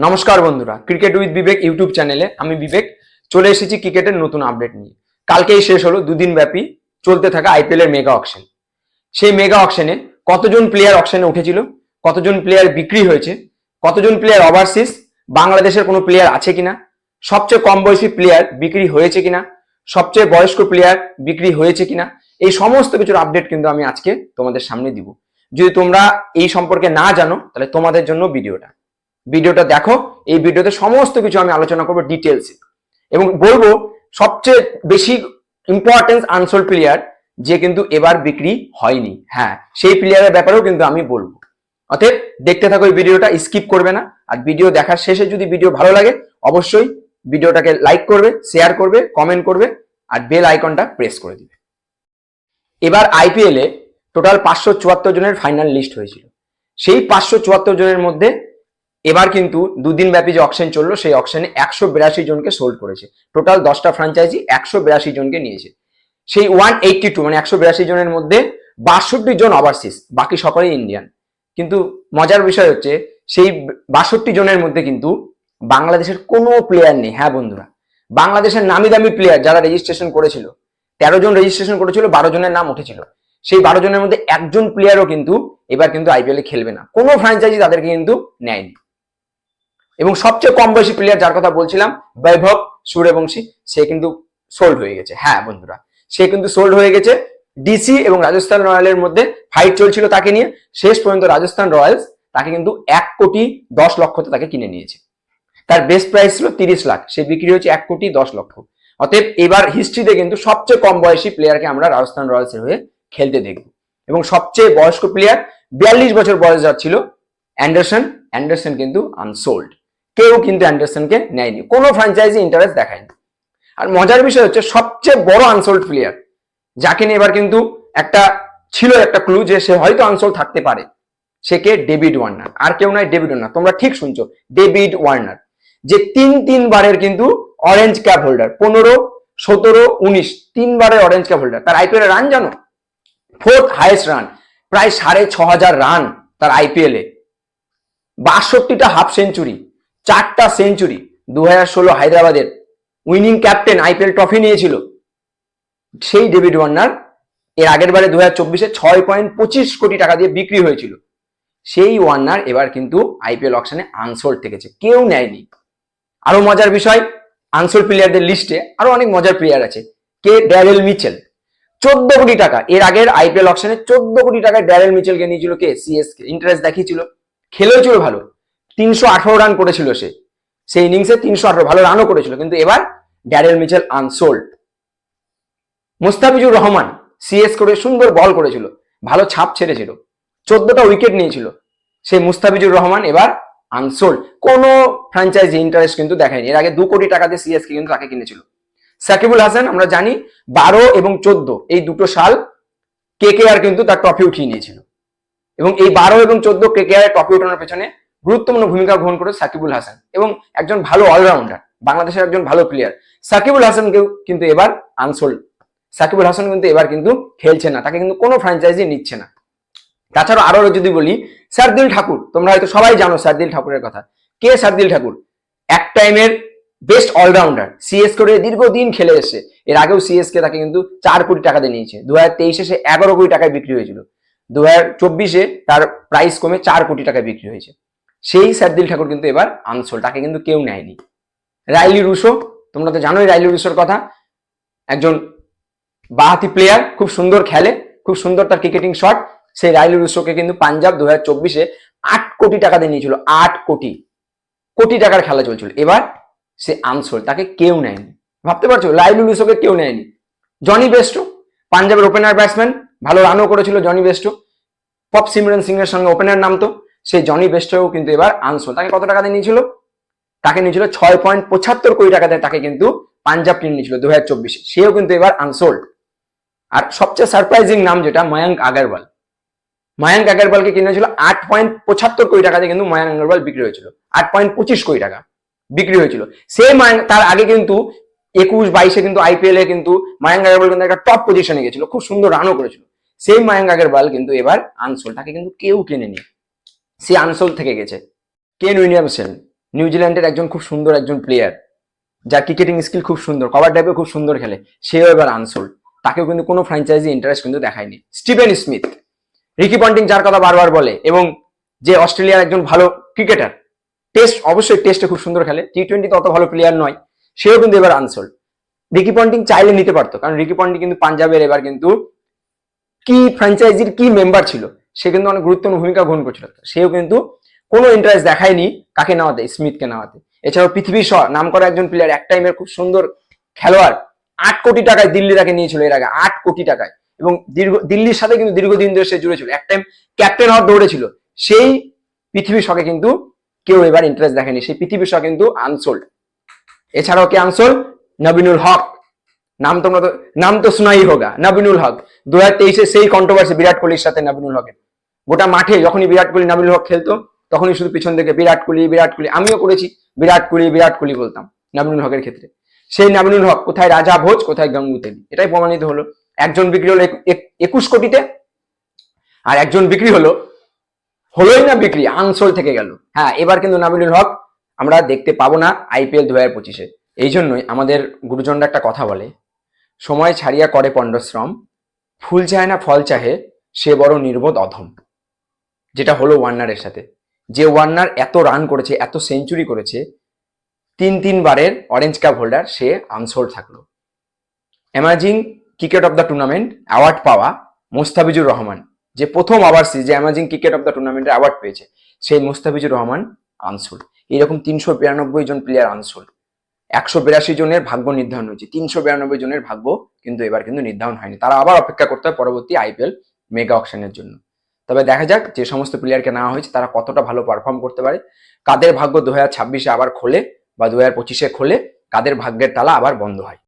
নমস্কার বন্ধুরা, cricket with Vivek YouTube চ্যানেলে আমি বিবেক চলে এসেছি ক্রিকেটের নতুন আপডেট নিয়ে। কালকেই শেষ হলো দুদিন ব্যাপী চলতে থাকা আইপিএল এর মেগা অকশন। সেই মেগা অকশনে কতজন প্লেয়ার অকশনে উঠেছিল, কতজন প্লেয়ার বিক্রি হয়েছে, কতজন প্লেয়ার ওভারসিজ, বাংলাদেশের কোনো প্লেয়ার আছে কিনা, সবচেয়ে কম বয়সী প্লেয়ার বিক্রি হয়েছে কিনা, সবচেয়ে বয়স্ক প্লেয়ার বিক্রি হয়েছে কিনা, এই সমস্ত কিছুর আপডেট কিন্তু আমি আজকে তোমাদের সামনে দিব। যদি তোমরা এই সম্পর্কে না জানো তাহলে তোমাদের জন্য ভিডিওটা দেখো। এই ভিডিওতে সমস্ত কিছু আমি আলোচনা করবো ডিটেলসে এবং বলবো সবচেয়ে বেশি ইম্পর্টেন্স আনসোল্ড প্লেয়ার যে কিন্তু এবার বিক্রি হয়নি, হ্যাঁ সেই প্লেয়ারের ব্যাপারেও কিন্তু আমি বলবো। অতএব দেখতে থাকো এই ভিডিওটা, স্কিপ করবে না। আর ভিডিও দেখার শেষে যদি ভিডিও ভালো লাগে অবশ্যই ভিডিওটাকে লাইক করবে, শেয়ার করবে, কমেন্ট করবে আর বেল আইকনটা প্রেস করে দিবে। এবার আইপিএল এ টোটাল 574 জনের ফাইনাল লিস্ট হয়েছিল। সেই 574 জনের মধ্যে এবার কিন্তু দুদিন ব্যাপী যে অকশন চললো সেই অকশনে 182 জনকে সোল্ড করেছে। টোটাল 10টা ফ্র্যাঞ্চাইজি 182 জনকে নিয়েছে। সেই 182 মানে 182 জনের মধ্যে 62 জন ওভারসিজ, বাকি সকলেই ইন্ডিয়ান। কিন্তু মজার বিষয় হচ্ছে সেই 62 জনের মধ্যে কিন্তু বাংলাদেশের কোনো প্লেয়ার নেই। হ্যাঁ বন্ধুরা, বাংলাদেশের নামি দামি প্লেয়ার যারা রেজিস্ট্রেশন করেছিল, 13 জন রেজিস্ট্রেশন করেছিল, 12 জনের নাম উঠেছিল। সেই 12 জনের মধ্যে একজন প্লেয়ারও কিন্তু এবার কিন্তু আইপিএল এ খেলবে না, কোনো ফ্র্যাঞ্চাইজি তাদেরকে কিন্তু নেয়নি। এবং সবচেয়ে কম বয়সী প্লেয়ার যার কথা বলছিলাম, বৈভব সূর্যবংশী, সে কিন্তু সোল্ড হয়ে গেছে। হ্যাঁ বন্ধুরা, সে কিন্তু সোল্ড হয়ে গেছে। ডিসি এবং রাজস্থান রয়্যালের মধ্যে ফাইট চলছিল তাকে নিয়ে, শেষ পর্যন্ত রাজস্থান রয়্যালস তাকে কিন্তু 1,10,00,000 তাকে কিনে নিয়েছে। তার বেস্ট প্রাইস ছিল 30 লাখ, সে বিক্রি হয়েছে 1,10,00,000। অতএব এবার হিস্ট্রিতে কিন্তু সবচেয়ে কম বয়সী প্লেয়ারকে আমরা রাজস্থান রয়্যালসের হয়ে খেলতে দেখব। এবং সবচেয়ে বয়স্ক প্লেয়ার 42 বছর বয়স যার ছিল অ্যান্ডারসন কিন্তু আনসোল্ড। কেউ কিন্তু অ্যান্ডারসনকে নেয়নি, কোনো ফ্র্যাঞ্চাইজি ইন্টারেস্ট দেখায়নি। আর মজার বিষয় হচ্ছে সবচেয়ে বড় আনসোল্ড প্লেয়ার যাকে নিয়ে এবার কিন্তু একটা ক্লু যে সে হয়তো আনসোল্ড থাকতে পারে, সে কে? David Warner. আর কেউ নয়, ডেভিড ওয়ার্নার। তোমরা ঠিক শুনছো, ডেভিড ওয়ার্নার, যে তিনবারের কিন্তু অরেঞ্জ ক্যাপ হোল্ডার, 15, 17, 19 তিনবারের অরেঞ্জ ক্যাপ হোল্ডার। তার আইপিএল এর রান জানো? 4th হাইয়েস্ট রান, প্রায় 6,500 রান তার আইপিএল এ, 62টা হাফ সেঞ্চুরি, 4টা সেঞ্চুরি। 2016 হায়দ্রাবাদের উইনিং ক্যাপ্টেন, আইপিএল ট্রফি নিয়েছিল সেই ডেভিড ওয়ার্নার। এর আগের বারে 2024-এ 6.25 কোটি টাকা দিয়ে বিক্রি হয়েছিল। সেই ওয়ার্নার এবার কিন্তু আইপিএল অকশনে আনসোল্ড থেকেছে, কেউ নেয়নি। আরো মজার বিষয়, আনসোল্ড প্লেয়ারদের লিস্টে আরো অনেক মজার প্লেয়ার আছে। কে? ড্যারেল মিচেল, 14 কোটি টাকা। এর আগের আইপিএল অকশনে 14 কোটি টাকায় ড্যারেল মিচেলকে নিয়েছিল কে? সিএসকে। ইন্টারেস্ট দেখিয়েছিল, খেলেওছিল ভালো, 318 রান করেছিল সে, সেই ইনিংসে 318 ভালো রানও করেছিল। কিন্তু এবার Daryl Mitchell unsold. Mustafizur Rahman CS করে সুন্দর বল করেছিল, ভালো ছাপ ছেড়েছিল, 14টা উইকেট নিয়েছিল। সেই মুস্তাফিজুর রহমান এবার আনসোল্ড, কোনো ফ্র্যাঞ্চাইজি ইন্টারেস্ট কিন্তু দেখায়নি। এর আগে 2 কোটি টাকাতে সিএসকে কিন্তু তাকে কিনেছিল। সাকিবুল হাসান, আমরা জানি 12 এবং 14 এই দুটো সাল কেকেআর কিন্তু তার ট্রফি উঠিয়ে নিয়েছিল। এবং এই 12 এবং 14 কেকেআর ট্রফি ওঠানোর পেছনে গুরুত্বপূর্ণ ভূমিকা গ্রহণ করে সাকিবুল হাসান, এবং একজন ভালো অলরাউন্ডার, বাংলাদেশের একজন ভালো প্লেয়ার। সাকিবুল হাসানকেও কিন্তু এবার আনসোল্ড। সাকিবুল হাসান কিন্তু এবার কিন্তু খেলছে না, তাকে কিন্তু কোনো ফ্র্যাঞ্চাইজি নিচ্ছে না। তাছাড়া আরো যদি বলি, শার্দিল ঠাকুর, তোমরা হয়তো সবাই জানো শার্দিল ঠাকুরের কথা। কে শার্দিল ঠাকুর? এক টাইমের বেস্ট অলরাউন্ডার, সিএসকে দীর্ঘদিন খেলে এসেছে। এর আগেও সিএসকে তাকে কিন্তু 4 কোটি টাকা দিয়ে নিয়েছে। 2023-এ সে 11 কোটি টাকায় বিক্রি হয়েছিল। 2024-এ তার প্রাইস কমে 4 কোটি টাকায় বিক্রি হয়েছে। সেই শার্দিল ঠাকুর কিন্তু এবার আনসোল্ড, তাকে কিন্তু কেউ নেয়নি। রাইলি রুসো, তোমরা তো জানোই রাইলি রুসোর কথা, একজন বাহাতি প্লেয়ার, খুব সুন্দর খেলে, খুব সুন্দর তার ক্রিকেটিং শট। সেই রাইলি রুসোকে কিন্তু পাঞ্জাব 2024-এ 8 কোটি টাকা দিয়ে নিয়েছিল। 8 কোটি টাকার খেলা চলছিল। এবার সে আনসোল্ড, তাকে কেউ নেয়নি। ভাবতে পারছো, রাইলি রুসোকে কেউ নেয়নি। জনি বেস্টো, পাঞ্জাবের ওপেনার ব্যাটসম্যান, ভালো রানও করেছিল Johnny Bairstow, pop Simran Singh এর সঙ্গে ওপেনার নামতো। সেই জনি বেস্টোও কিন্তু এবার আনসোল্ড। তাকে কত টাকা দিয়ে নিয়েছিল? তাকে নিয়েছিল 6.75 কোটি টাকা দিয়ে তাকে কিন্তু পাঞ্জাব কিনে নিয়েছিল 2024-এ। সেও কিন্তু এবার আনসোল্ড। আর সবচেয়ে সারপ্রাইজিং নাম যেটা, ময়াঙ্ক আগরওয়ালকে কিনেছিল 8.75 কোটি টাকা দিয়ে কিন্তু ময়াঙ্ক আগরওয়াল বিক্রি হয়েছিল। 8.25 কোটি টাকা বিক্রি হয়েছিল। সেই ময়াঙ্ক, তার আগে কিন্তু 21-22-এ কিন্তু আইপিএল এ কিন্তু ময়াঙ্ক আগরওয়াল কিন্তু একটা টপ পজিশনে গেছিল, খুব সুন্দর রানও করেছিল। সেই ময়াঙ্ক আগরওয়াল কিন্তু এবার আনসোল্ড, তাকে কিন্তু কেউ কেনেনি, সে আনসোল্ড থেকে গেছে। কেন উইলিয়ামসন, নিউজিল্যান্ডের একজন খুব সুন্দর একজন প্লেয়ার, যার ক্রিকেটিং স্কিল খুব সুন্দর, কভার টাইপে খুব সুন্দর খেলে, সেও এবার আনসোল্ড। তাকেও কিন্তু কোনো ফ্র্যাঞ্চাইজি ইন্টারেস্ট কিন্তু দেখায়নি। স্টিভেন স্মিথ, রিকি পন্টিং যার কথা বারবার বলে, এবং যে অস্ট্রেলিয়ার একজন ভালো ক্রিকেটার, টেস্ট অবশ্যই টেস্টে খুব সুন্দর খেলে, টি-20 অত ভালো প্লেয়ার নয়, সেও কিন্তু এবার আনসোল্ড। রিকি পন্টিং চাইলে নিতে পারতো, কারণ রিকি পন্টিং কিন্তু পাঞ্জাবের এবার কিন্তু কি ফ্র্যাঞ্চাইজির কি মেম্বার ছিল, সে কিন্তু অনেক গুরুত্বপূর্ণ ভূমিকা গ্রহণ করছিল, সেও কিন্তু কোনো ইন্টারেস্ট দেখায়নি কাকে নেওয়াতে, স্মিথকে নেওয়াতে। এছাড়াও পৃথিবীর নাম করা একজন প্লেয়ার, এক টাইমের খুব সুন্দর খেলোয়াড়, 8 কোটি টাকায় দিল্লি তাকে নিয়েছিল এর আগে, 8 কোটি টাকায়, এবং দিল্লির সাথে কিন্তু দীর্ঘদিন ধরে সে জুড়ে ছিল, এক টাইম ক্যাপ্টেন হওয়ার দৌড়েছিল। সেই পৃথিবীর শখে কিন্তু কেউ এবার ইন্টারেস্ট দেখেনি, সেই পৃথিবীর শখ কিন্তু আনসোল্ড। এছাড়াও কে আনসোল্ড? নবীনুল হক, নাম তো শোনাই হোগা, নবীনুল হক। 2023-এ সেই কন্ট্রোভার্সি বিরাট কোহলির সাথে নবীনুল হকের, গোটা মাঠে যখনই বিরাট কোহলি নবীনুল হক খেলতো, তখনই শুধু পিছন থেকে বিরাট কোহলি বিরাট কোহলি, আমিও করেছি বিরাট কোহলি বিরাট কোহলি বলতাম নবীনুল হকের ক্ষেত্রে। সেই নবীনুল হক কোথায় রাজা ভোজ, কোথায় গঙ্গুতেলি, এটাই প্রমাণিত হলো। একজন বিক্রি হলো 21 কোটিতে, আর একজন বিক্রি হলোই না বিক্রি, আনসোল্ড থেকে গেল। হ্যাঁ, এবার কিন্তু নবীনুল হক আমরা দেখতে পাবো না IPL 2025-এ। এই জন্যই আমাদের গুরুজনরা একটা কথা বলে, সময় ছাড়িয়া করে পণ্ডশ্রম, ফুল চায় না ফল চাহে, সে বড় নির্বোধ অধম। যেটা হলো ওয়ার্নারের সাথে, যে ওয়ার্নার এত রান করেছে, এত সেঞ্চুরি করেছে, 3 বারের অরেঞ্জ কাপ হোল্ডার, সে আনসোল্ড থাকলো। Amazing cricket of the tournament award পাওয়া মোস্তাফিজুর রহমান, যে প্রথম ওভারসিজ যে অ্যামাজিং ক্রিকেট অফ দ্য টুর্নামেন্টের অ্যাওয়ার্ড পেয়েছে, সেই মোস্তাফিজুর রহমান আনসোল্ড। এরকম 392 জন প্লেয়ার আনসোল্ড। 182 জনের ভাগ্য নির্ধারণ হয়েছে, 392 জনের ভাগ্য কিন্তু এবার কিন্তু নির্ধারণ হয়নি, তারা আবার অপেক্ষা করতে হয় পরবর্তী IPL মেগা অকশনের জন্য। তবে দেখা যাক যে সমস্ত প্লেয়ারকে নেওয়া হয়েছে তারা কতটা ভালো পারফর্ম করতে পারে, কাদের ভাগ্য 2026-এ আবার খোলে বা 2025-এ খোলে, কাদের ভাগ্যের তালা আবার বন্ধ হয়।